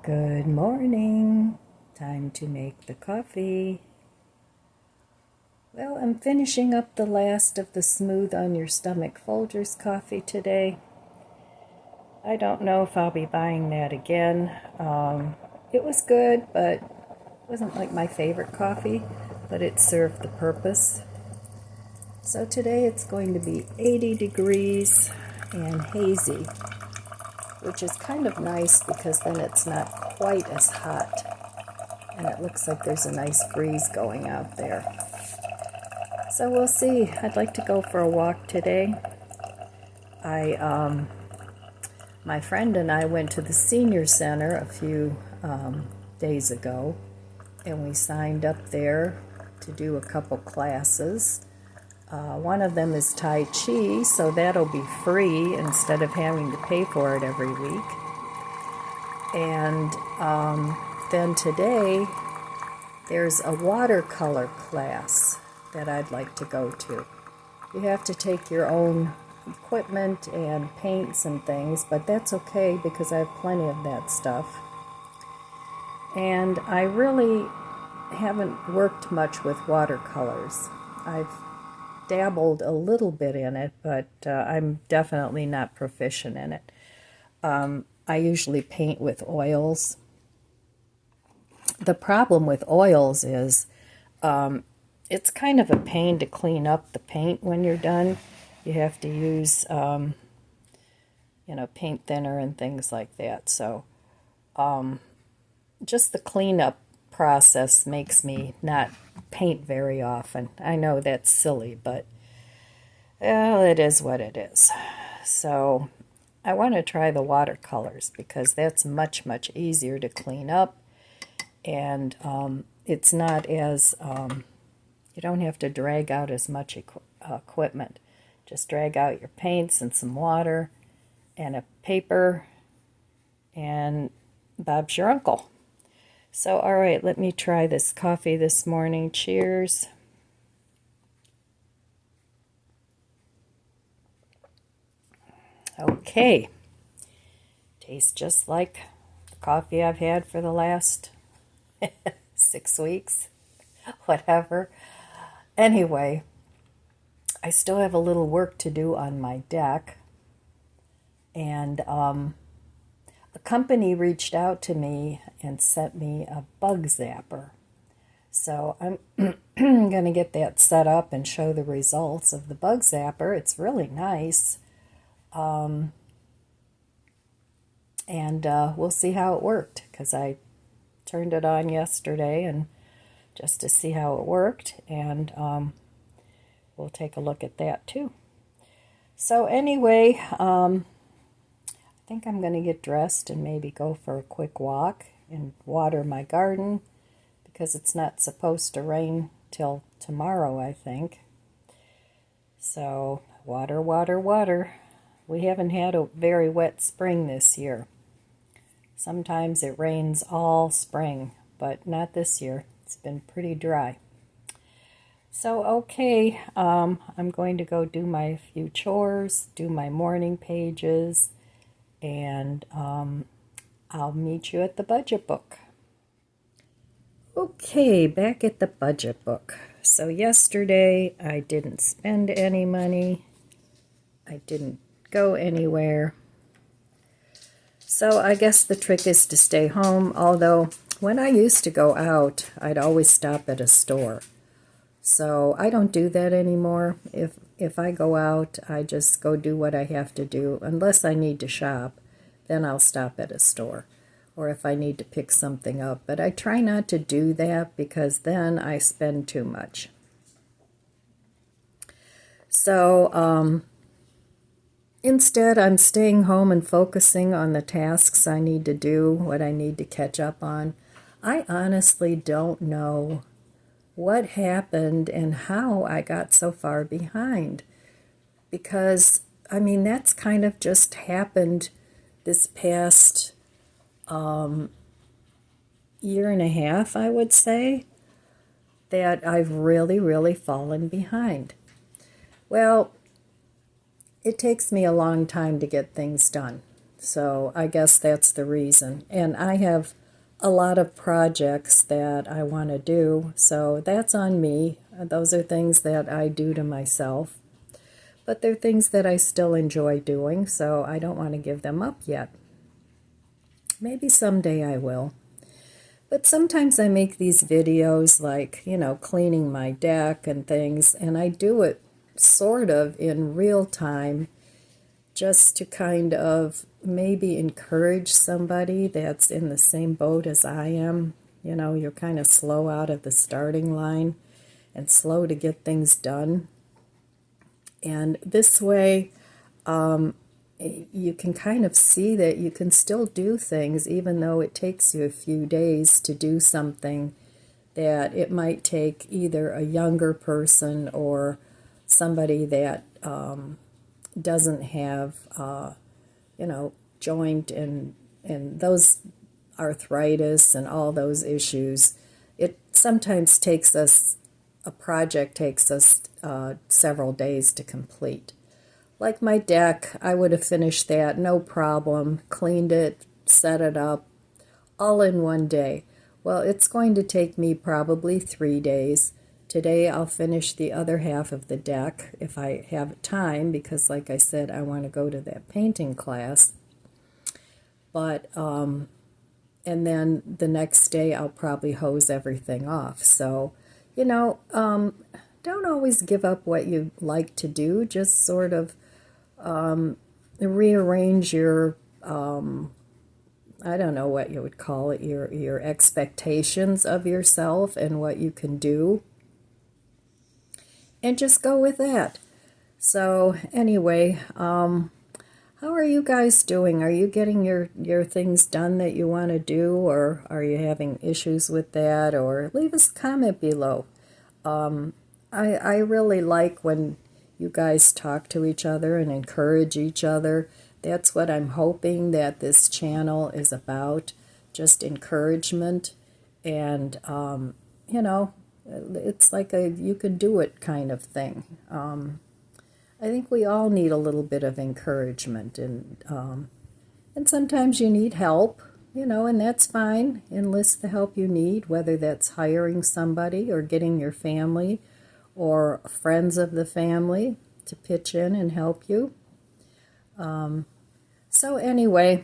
Good morning. Time to make the coffee. Well, I'm finishing up the last of the Smooth on Your Stomach Folgers coffee today. I don't know if I'll be buying that again. It was good, but it wasn't like my favorite coffee, but it served the purpose. So today it's going to be 80 degrees and hazy, which is kind of nice because then it's not quite as hot. And it looks like there's a nice breeze going out there. So we'll see. I'd like to go for a walk today. My friend and I went to the senior center a few days ago, and we signed up there to do a couple classes. One of them is Tai Chi, so that'll be free instead of having to pay for it every week. And then today, there's a watercolor class that I'd like to go to. You have to take your own equipment and paints and things, but that's okay because I have plenty of that stuff. And I really haven't worked much with watercolors. I've dabbled a little bit in it, but I'm definitely not proficient in it. I usually paint with oils. The problem with oils is it's kind of a pain to clean up the paint when you're done. You have to use, paint thinner and things like that. So just the cleanup process makes me not paint very often. I know that's silly, but it is what it is. So I want to try the watercolors because that's much, much easier to clean up. And it's not as, you don't have to drag out as much equipment. Just drag out your paints and some water and a paper, and Bob's your uncle. So, all right, let me try this coffee this morning. Cheers. Okay. Tastes just like the coffee I've had for the last 6 weeks, whatever. Anyway, I still have a little work to do on my deck, and a company reached out to me and sent me a bug zapper. So I'm going to get that set up and show the results of the bug zapper. It's really nice. And we'll see how it worked, because I turned it on yesterday and just to see how it worked, and we'll take a look at that too. So anyway, I think I'm going to get dressed and maybe go for a quick walk and water my garden because it's not supposed to rain till tomorrow, I think. So water, water, water. We haven't had a very wet spring this year. Sometimes it rains all spring, but not this year. It's been pretty dry. So, okay, I'm going to go do my few chores, do my morning pages, and I'll meet you at the budget book. Okay, back at the budget book. So yesterday I didn't spend any money. I didn't go anywhere. So I guess the trick is to stay home, although when I used to go out, I'd always stop at a store. So I don't do that anymore. If I go out, I just go do what I have to do. Unless I need to shop, then I'll stop at a store. Or if I need to pick something up. But I try not to do that because then I spend too much. So instead, I'm staying home and focusing on the tasks I need to do, what I need to catch up on. I honestly don't know what happened and how I got so far behind. Because, that's kind of just happened this past year and a half, I would say, that I've really, really fallen behind. Well, it takes me a long time to get things done. So I guess that's the reason. And I have a lot of projects that I want to do, so that's on me. Those are things that I do to myself. But they're things that I still enjoy doing, so I don't want to give them up yet. Maybe someday I will. But sometimes I make these videos like, cleaning my deck and things, and I do it sort of in real time just to kind of maybe encourage somebody that's in the same boat as I am. You're kind of slow out of the starting line and slow to get things done. And this way, you can kind of see that you can still do things even though it takes you a few days to do something that it might take either a younger person or somebody that doesn't have, joint and those arthritis and all those issues. It sometimes takes us, a project takes us several days to complete. Like my deck, I would have finished that no problem, cleaned it, set it up, all in one day. Well, it's going to take me probably 3 days. Today I'll finish the other half of the deck if I have time, because like I said, I want to go to that painting class. But, and then the next day I'll probably hose everything off. So, don't always give up what you like to do. Just sort of rearrange your, I don't know what you would call it, your expectations of yourself and what you can do. And just go with that. So anyway, how are you guys doing? Are you getting your things done that you want to do, or are you having issues with that? Or leave us a comment below. I really like when you guys talk to each other and encourage each other. That's what I'm hoping that this channel is about, just encouragement. And, it's like a you can do it kind of thing. I think we all need a little bit of encouragement, and sometimes you need help, and that's fine. Enlist the help you need, whether that's hiring somebody or getting your family or friends of the family to pitch in and help you. So anyway,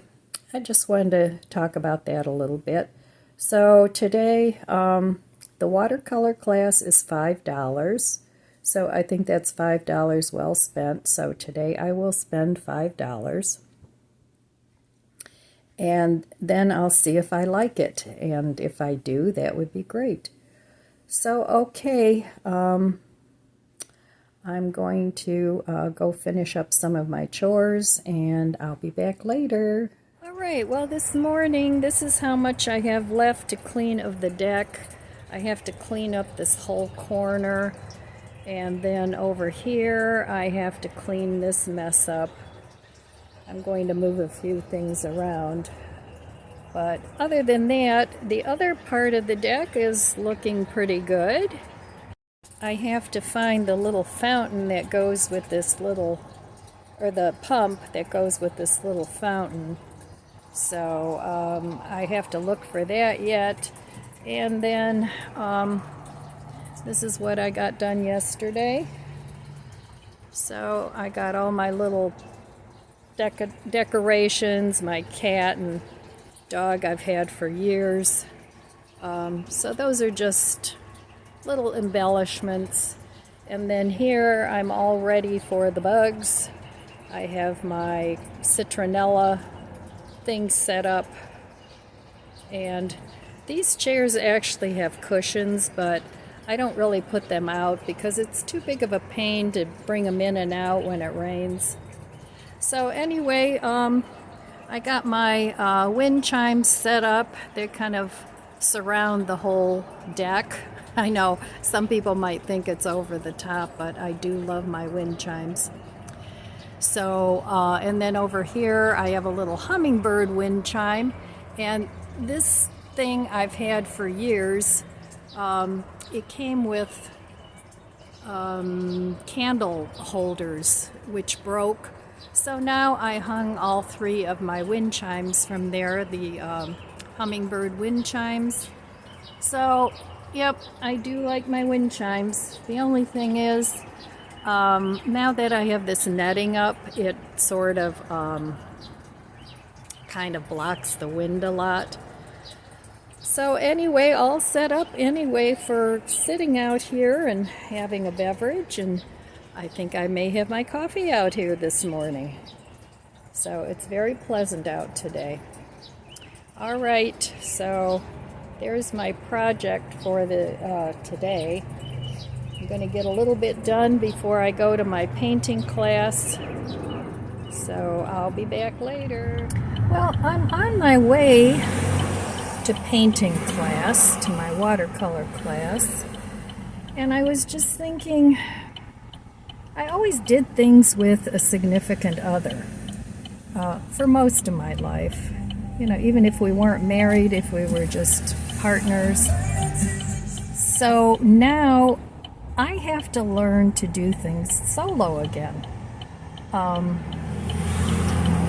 I just wanted to talk about that a little bit. So today, the watercolor class is $5. So I think that's $5 well spent. So today I will spend $5. And then I'll see if I like it. And if I do, that would be great. So, okay, I'm going to go finish up some of my chores, and I'll be back later. All right, well, this morning, this is how much I have left to clean of the deck. I have to clean up this whole corner, and then over here, I have to clean this mess up. I'm going to move a few things around. But other than that, the other part of the deck is looking pretty good. I have to find the little fountain that goes with this little, or the pump that goes with this little fountain. So I have to look for that yet. And then this is what I got done yesterday. So I got all my little decorations, my cat and dog I've had for years. So those are just little embellishments. And then here I'm all ready for the bugs. I have my citronella things set up. And these chairs actually have cushions, but I don't really put them out because it's too big of a pain to bring them in and out when it rains. So anyway, I got my wind chimes set up. They kind of surround the whole deck. I know some people might think it's over the top, but I do love my wind chimes. So, and then over here I have a little hummingbird wind chime. And this thing I've had for years. It came with candle holders, which broke. So now I hung all 3 of my wind chimes from there, the hummingbird wind chimes. So, yep, I do like my wind chimes. The only thing is, now that I have this netting up, it sort of kind of blocks the wind a lot. So anyway, all set up anyway for sitting out here and having a beverage, and I think I may have my coffee out here this morning. So it's very pleasant out today. All right, so there's my project for the today. I'm going to get a little bit done before I go to my painting class. So I'll be back later. Well, I'm on my way to painting class, to my watercolor class. And I was just thinking, I always did things with a significant other for most of my life. You know, even if we weren't married, if we were just partners. So now I have to learn to do things solo again.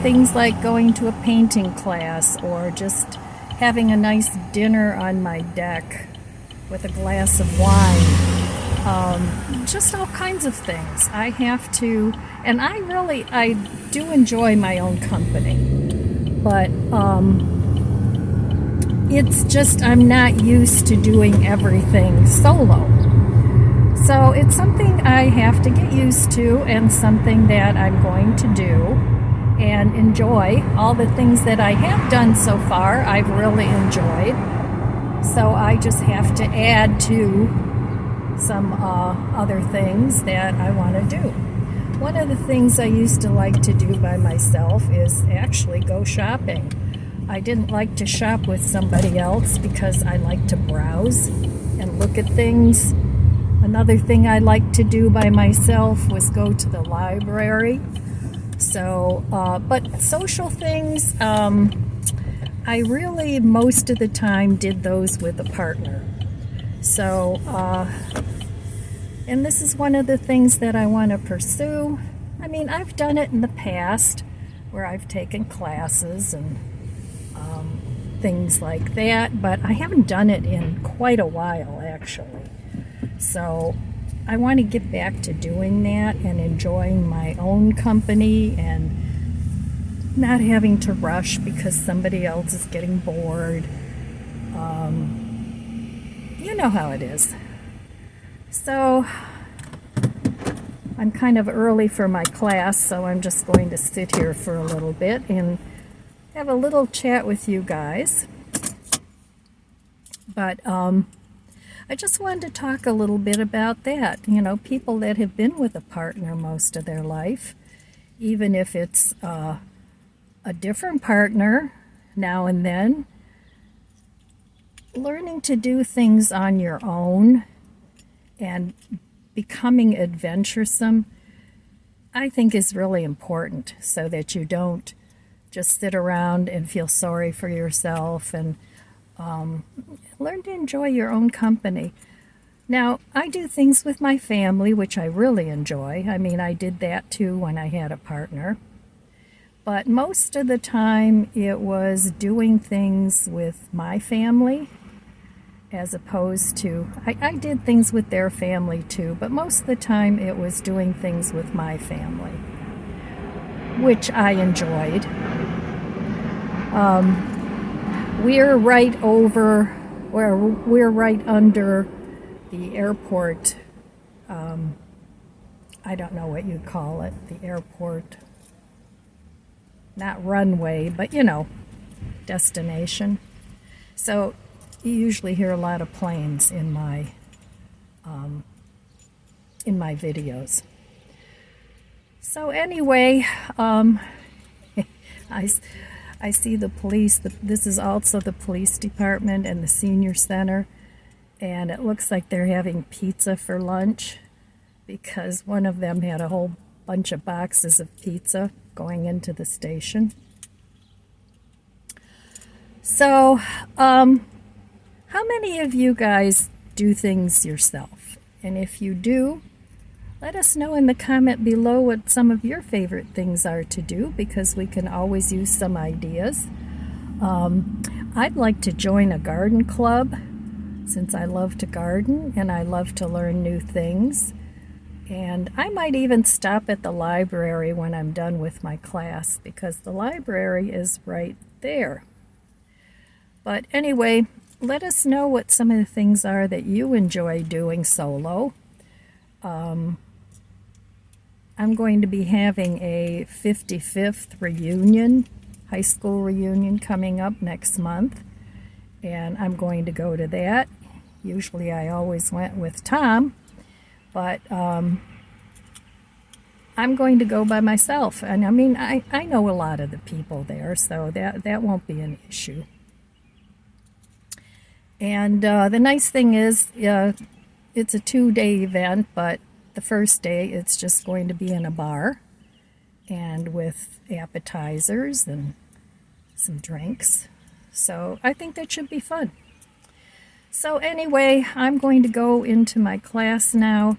Things like going to a painting class or just having a nice dinner on my deck with a glass of wine. Just all kinds of things. I have to, and I do enjoy my own company, but it's just I'm not used to doing everything solo. So it's something I have to get used to, and something that I'm going to do and enjoy. All the things that I have done so far, I've really enjoyed. So I just have to add to some other things that I want to do. One of the things I used to like to do by myself is actually go shopping. I didn't like to shop with somebody else because I like to browse and look at things. Another thing I liked to do by myself was go to the library. So, but social things, I really most of the time did those with a partner. So, and this is one of the things that I want to pursue. I mean, I've done it in the past where I've taken classes and things like that, but I haven't done it in quite a while, actually. So I want to get back to doing that and enjoying my own company and not having to rush because somebody else is getting bored. You know how it is. So I'm kind of early for my class, so I'm just going to sit here for a little bit and have a little chat with you guys. But I just wanted to talk a little bit about that. You know, people that have been with a partner most of their life, even if it's a different partner now and then, learning to do things on your own and becoming adventuresome, I think is really important, so that you don't just sit around and feel sorry for yourself, and learn to enjoy your own company. Now, I do things with my family, which I really enjoy. I mean, I did that too when I had a partner. But most of the time, it was doing things with my family, as opposed to, I did things with their family too, but most of the time it was doing things with my family, which I enjoyed. We're right under the airport. I don't know what you'd call it, the airport, not runway, but you know, destination. So you usually hear a lot of planes in my videos. So anyway, I see the police. This is also the police department and the senior center, and it looks like they're having pizza for lunch because one of them had a whole bunch of boxes of pizza going into the station. So, how many of you guys do things yourself? And if you do, Let us know in the comment below what some of your favorite things are to do, because we can always use some ideas. I'd like to join a garden club, since I love to garden and I love to learn new things. And I might even stop at the library when I'm done with my class, because the library is right there. But anyway, let us know what some of the things are that you enjoy doing solo. I'm going to be having a 55th reunion, high school reunion, coming up next month, and I'm going to go to that. Usually I always went with Tom, but I'm going to go by myself. And I mean, I know a lot of the people there, so that won't be an issue. And the nice thing is, it's a 2-day event, but the first day it's just going to be in a bar and with appetizers and some drinks. So I think that should be fun. So anyway, I'm going to go into my class now,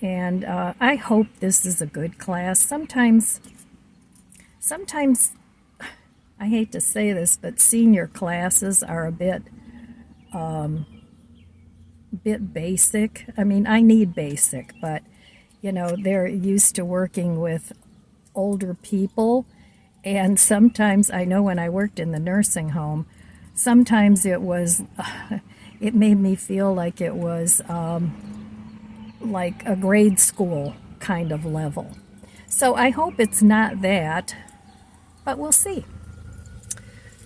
and I hope this is a good class. Sometimes, I hate to say this, but senior classes are a bit basic. I mean, I need basic, but you know, they're used to working with older people, and sometimes, I know when I worked in the nursing home, sometimes it was it made me feel like it was like a grade school kind of level. So I hope it's not that, but we'll see.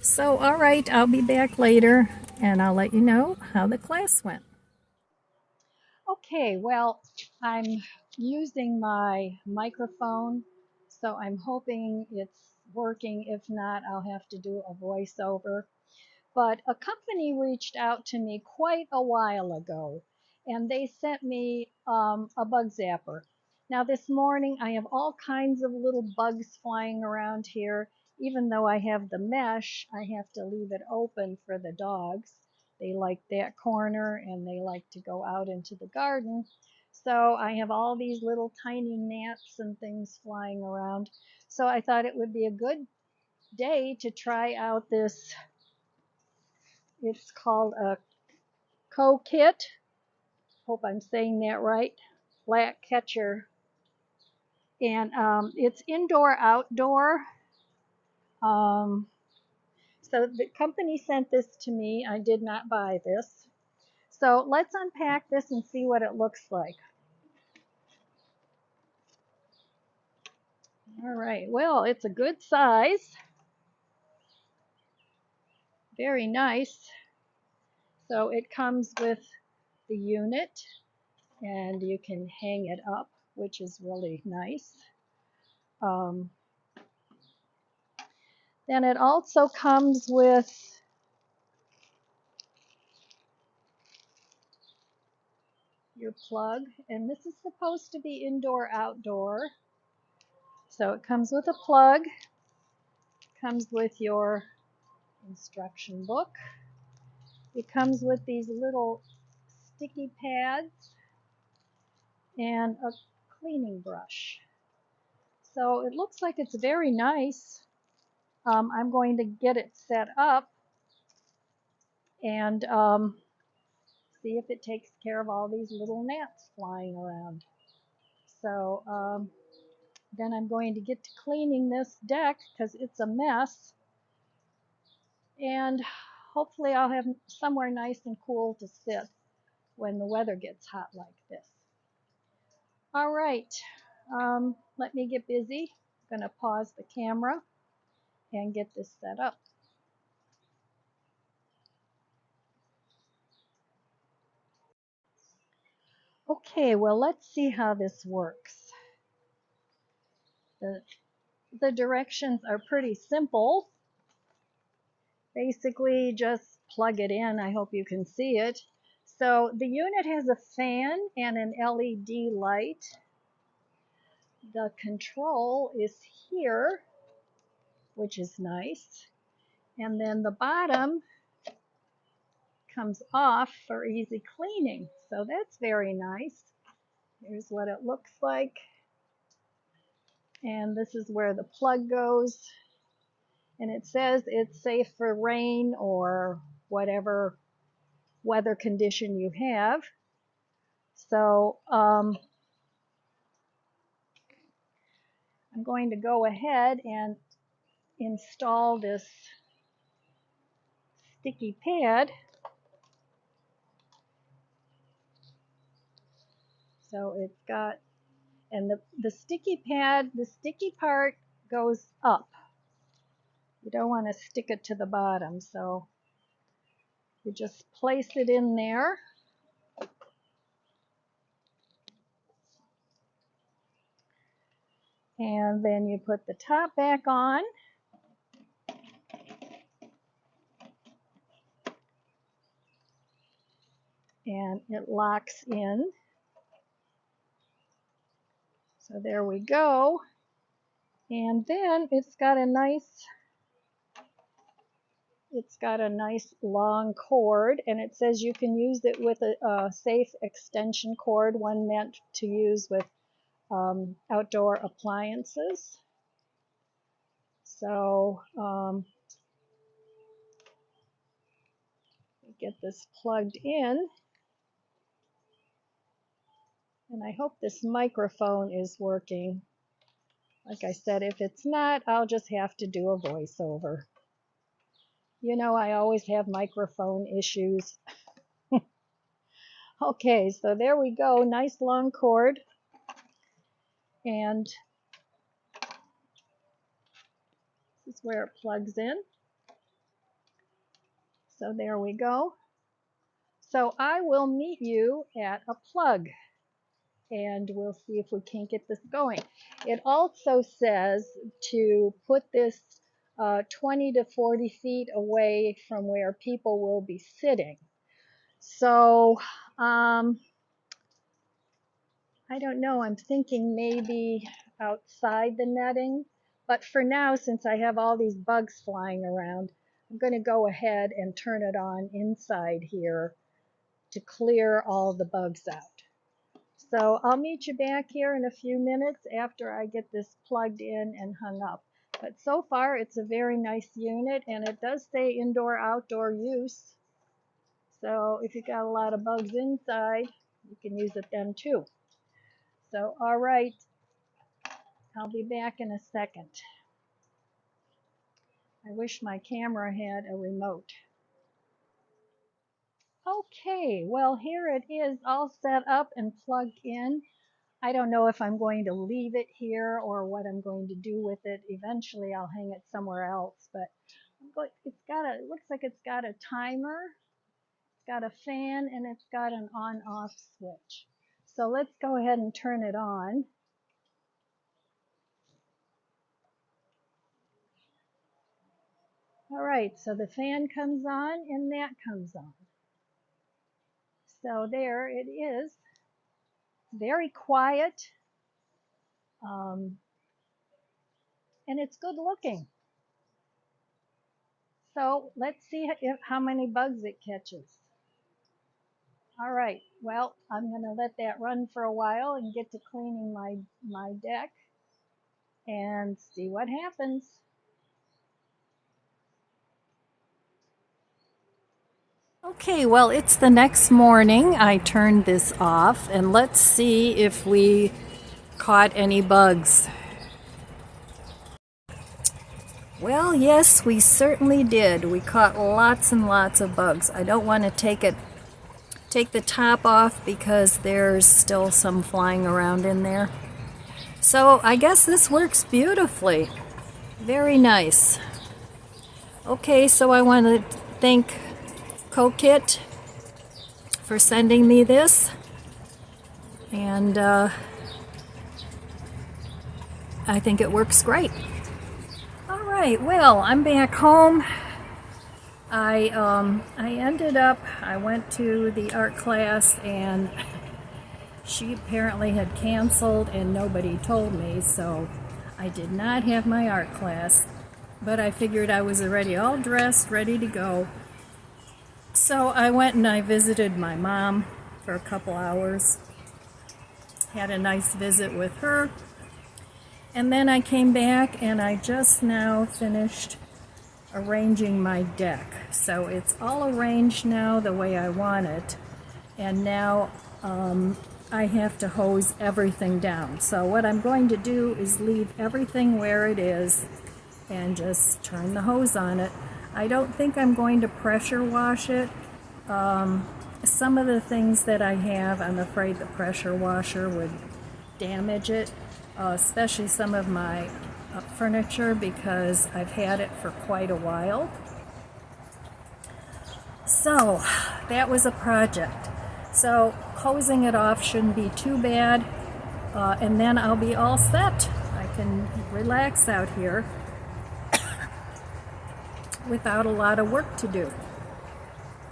So all right, I'll be back later and I'll let you know how the class went. Okay, well, I'm using my microphone, so I'm hoping it's working. If not, I'll have to do a voiceover. But a company reached out to me quite a while ago, and they sent me a bug zapper. Now, this morning, I have all kinds of little bugs flying around here. Even though I have the mesh, I have to leave it open for the dogs. They like that corner, and they like to go out into the garden. So I have all these little tiny gnats and things flying around. So I thought it would be a good day to try out this. It's called a Cokit. Hope I'm saying that right. Black catcher. And it's indoor outdoor. Um, so the company sent this to me. I did not buy this. So let's unpack this and see what it looks like. All right. Well, it's a good size. Very nice. So it comes with the unit, and you can hang it up, which is really nice. Um, Then it also comes with your plug, and this is supposed to be indoor outdoor. So it comes with a plug, comes with your instruction book. It comes with these little sticky pads and a cleaning brush. So it looks like it's very nice. I'm going to get it set up and see if it takes care of all these little gnats flying around. So then I'm going to get to cleaning this deck because it's a mess. And hopefully I'll have somewhere nice and cool to sit when the weather gets hot like this. All right, let me get busy. I'm going to pause the camera and get this set up. Okay, well, let's see how this works. The directions are pretty simple. Basically, just plug it in. I hope you can see it. So the unit has a fan and an LED light. The control is here, which is nice. And then the bottom comes off for easy cleaning. So that's very nice. Here's what it looks like. And this is where the plug goes. And it says it's safe for rain or whatever weather condition you have. So I'm going to go ahead and install this sticky pad. So it's got, and the sticky pad, the sticky part goes up. You don't want to stick it to the bottom, so you just place it in there. And then you put the top back on. And it locks in. So there we go. And then it's got a nice long cord, and it says you can use it with a safe extension cord, one meant to use with outdoor appliances. So get this plugged in, and I hope this microphone is working. Like I said, if it's not, I'll just have to do a voiceover. You know, I always have microphone issues. Okay, so there we go, nice long cord. And this is where it plugs in. So there we go. So I will meet you at a plug, and we'll see if we can't get this going. It also says to put this 20 to 40 feet away from where people will be sitting. So I don't know, I'm thinking maybe outside the netting, but for now, since I have all these bugs flying around, I'm going to go ahead and turn it on inside here to clear all the bugs out. So I'll meet you back here in a few minutes after I get this plugged in and hung up. But so far it's a very nice unit, and it does say indoor-outdoor use. So if you got a lot of bugs inside, you can use it then too. So all right, I'll be back in a second. I wish my camera had a remote. Okay, well here it is all set up and plugged in. I don't know if I'm going to leave it here or what I'm going to do with it. Eventually I'll hang it somewhere else, but it looks like it's got a timer, it's got a fan, and it's got an on-off switch. So let's go ahead and turn it on. All right, so the fan comes on and that comes on. So there it is. Very quiet, and it's good looking. So let's see how many bugs it catches. All right, well, I'm going to let that run for a while and get to cleaning my deck and see what happens. Okay, well, it's the next morning. I turned this off, and let's see if we caught any bugs. Well, yes, we certainly did. We caught lots and lots of bugs. I don't want to take the top off because there's still some flying around in there. So I guess this works beautifully. Very nice. Okay, so I want to thank Cokit for sending me this, and I think it works great. All right, well, I'm back home. I went to the art class, and she apparently had canceled and nobody told me, so I did not have my art class, but I figured I was already all dressed, ready to go. So I went and I visited my mom for a couple hours, Had a nice visit with her. And then I came back and I just now finished arranging my deck. So it's all arranged now the way I want it. And now I have to hose everything down. So what I'm going to do is leave everything where it is and just turn the hose on it. I don't think I'm going to pressure wash it. Some of the things that I have, I'm afraid the pressure washer would damage it, especially some of my furniture, because I've had it for quite a while. So that was a project. So hosing it off shouldn't be too bad, and then I'll be all set. I can relax out here without a lot of work to do.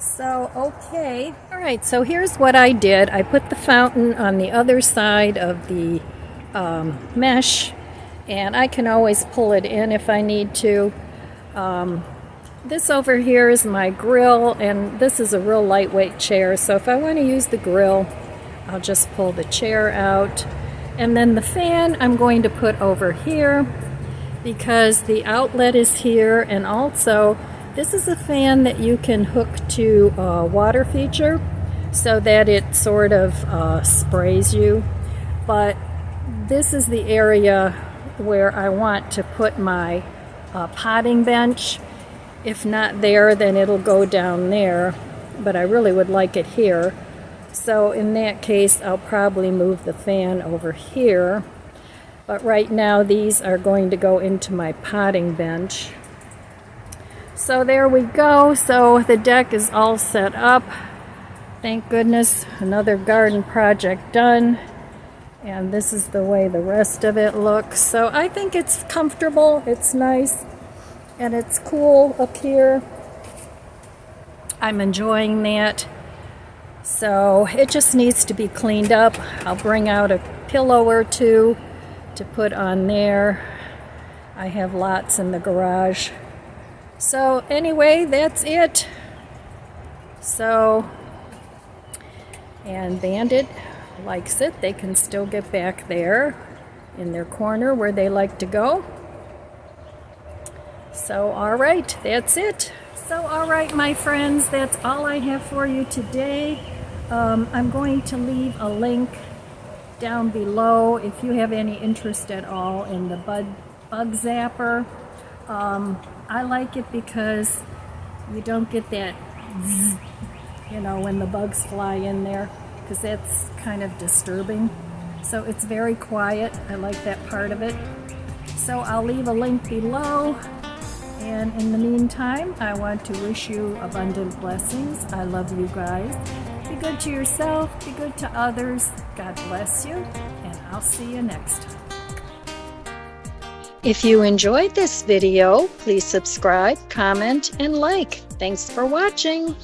So, okay. All right, so here's what I did. I put the fountain on the other side of the mesh, and I can always pull it in if I need to. This over here is my grill, and this is a real lightweight chair, so if I want to use the grill, I'll just pull the chair out. And then the fan I'm going to put over here because the outlet is here, and also this is a fan that you can hook to a water feature so that it sort of sprays you. But this is the area where I want to put my potting bench. If not there, then it'll go down there, but I really would like it here. So in that case, I'll probably move the fan over here. But right now, these are going to go into my potting bench. So there we go. So the deck is all set up. Thank goodness, another garden project done. And this is the way the rest of it looks. So I think it's comfortable, it's nice, and it's cool up here. I'm enjoying that. So it just needs to be cleaned up. I'll bring out a pillow or two to put on there. I have lots in the garage. So anyway, that's it. So, and Bandit likes it. They can still get back there in their corner where they like to go. So, all right, that's it. So, all right, my friends, that's all I have for you today. I'm going to leave a link down below if you have any interest at all in the bug zapper. I like it because you don't get that zzz, you know, when the bugs fly in there, because that's kind of disturbing. So it's very quiet. I like that part of it. So I'll leave a link below. And in the meantime, I want to wish you abundant blessings. I love you guys. Be good to yourself. Be good to others. God bless you. And I'll see you next time. If you enjoyed this video, please subscribe, comment, and like. Thanks for watching.